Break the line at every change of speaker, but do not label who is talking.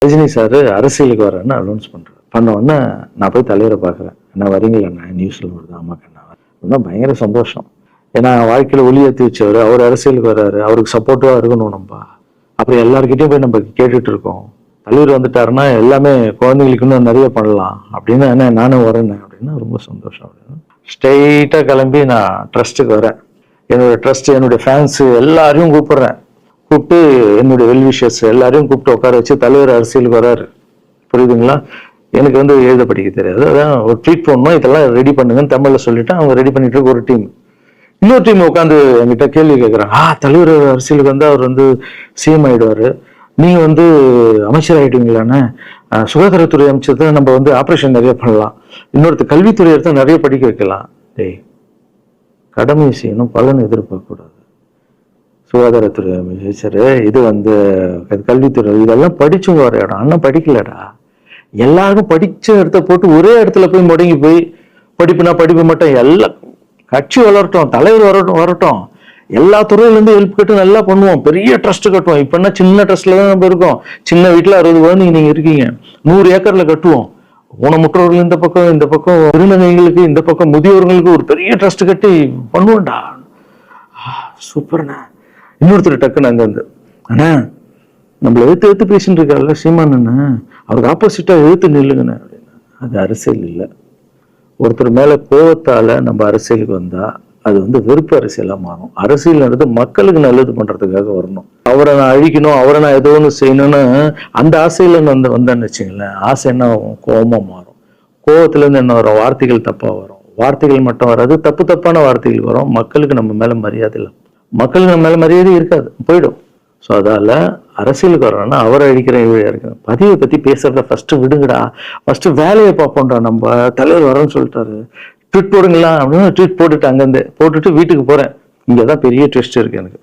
Rajini sir அரசியலுக்கு வரேன்னு announce பண்றாரு. பண்ண உடனே நான் போய் தலைவரை பார்க்குறேன். என்ன வரீங்களா? நியூஸ்ல வருது. ஆமாக்கண்ணா இன்னும் பயங்கர சந்தோஷம். ஏன்னா வாழ்க்கையில ஒளி ஏற்றி வச்சவர், அவர் அரசியலுக்கு வர்றாரு, அவருக்கு சப்போர்ட்டிவா இருக்கணும் நம்ம. அப்புறம் எல்லாருக்கிட்டையும் போய் நம்ம கேட்டுட்டு இருக்கோம். தலைவர் வந்துட்டாருன்னா எல்லாமே குழந்தைங்களுக்கு இன்னும் நிறைய பண்ணலாம் அப்படின்னு. என்ன நானும் வரேன் அப்படின்னா ரொம்ப சந்தோஷம் அப்படின்னு ஸ்ட்ரெயிட்டா கிளம்பி நான் ட்ரஸ்ட்டுக்கு வரேன். என்னோட ட்ரஸ்ட், என்னுடைய ஃபேன்ஸ் எல்லாரையும் கூப்பிடுறேன். கூப்பிட்டு என்னுடைய வெல்விஷர்ஸ் எல்லாரையும் கூப்பிட்டு உட்கார வச்சு தலைவர் அரசியலுக்கு வராரு. புரியுதுங்களா? எனக்கு வந்து எழுத படிக்க தெரியாது. அதான் ஒரு ட்வீட் பண்ணணும், இதெல்லாம் ரெடி பண்ணுங்கன்னு தமிழ்ல சொல்லிட்டு அவங்க ரெடி பண்ணிட்டு இருக்க ஒரு டீம். இன்னொரு டீம் உட்காந்து என்கிட்ட கேள்வி கேட்குறாங்க. தலைவர் அரசியலுக்கு வந்து அவர் வந்து சிஎம் ஆயிடுவாரு, நீங்க வந்து அமைச்சர் ஆயிடுவீங்களான்னு. சுகாதாரத்துறை அமைச்சர் நம்ம வந்து ஆப்ரேஷன் நிறைய பண்ணலாம், இன்னொருத்தர் கல்வித்துறை எடுத்தா நிறைய படிக்க வைக்கலாம். டேய், கடமை செய்யணும், பலன் எதிர்பார்க்க கூடாது. சுகாதாரத்துறை அமைச்சர், இது வந்து கல்வித்துறை, இதெல்லாம் படிச்சவங்க வர இடம். அண்ணன் படிக்கலடா. எல்லாரும் படிச்ச இடத்த போட்டு ஒரே இடத்துல போய் முடங்கி போய் படிப்புனா படிப்பு மட்டும். எல்லாம் கட்சி வளரட்டும், தலைவர் வரட்டும், எல்லா துறையில இருந்து ஹெல்ப் கேட்டு நல்லா பண்ணுவோம். பெரிய ட்ரஸ்ட் கட்டுவோம். இப்ப என்ன சின்ன ட்ரஸ்ட்ல தான் நம்ம இருக்கோம். சின்ன வீட்டுல 60 குழந்தைங்க நீங்க இருக்கீங்க. 100 ஏக்கர்ல கட்டுவோம். ஊனமுற்றோர்கள் இந்த பக்கம் திருநங்கைகளுக்கு, இந்த பக்கம் முதியோர்களுக்கு ஒரு பெரிய ட்ரஸ்ட் கட்டி பண்ணுவோம்டா. சூப்பர்ண்ணா. இன்னொருத்தர் டக்குன்னு அங்க வந்து, அண்ணா நம்மள எழுத்து பேசிட்டு இருக்காருல்ல சீமான் அண்ணன், அவருக்கு ஆப்போசிட்டா எழுத்து நில்லுங்கண்ணே அப்படின்னா. அது அரசியல் இல்லை. ஒருத்தர் மேல கோவத்தால நம்ம அரசியலுக்கு வந்தா அது வந்து வெறுப்பு அரசியலா மாறும். அரசியல்ன்றது மக்களுக்கு நல்லது பண்றதுக்காக வரணும். அவரை நான் அழிக்கணும், அவரை நான் ஏதோ ஒன்று செய்யணும்னு அந்த ஆசையில வந்தேன்னு வச்சுங்களேன், ஆசை என்ன ஆகும்? கோபமா மாறும். கோபத்துல இருந்து என்ன வரும்? வார்த்தைகள் தப்பா வரும். வார்த்தைகள் மட்டும் வராது, தப்பான வார்த்தைகள் வரும். மக்களுக்கு நம்ம மேல மரியாதை இல்லை, மக்களுக்கு நம்ம மேல மரியாதை இருக்காது, போயிடும். ஸோ அதால அரசியலுக்கு வர்றோம்னா அவரை அழிக்கிற இவழியா இருக்கு. பதிவை பத்தி பேசுறத ஃபர்ஸ்ட் விடுங்கடா, ஃபர்ஸ்ட் வேலையை பார்ப்போம்டா. நம்ம தலைவர் வரோன்னு சொல்லிட்டாரு, ட்வீட் போடுங்களா அப்படின்னு ட்வீட் போட்டுட்டு அங்கேருந்து போட்டுட்டு வீட்டுக்கு போறேன். இங்கதான் பெரிய ட்விஸ்ட் இருக்கு எனக்கு.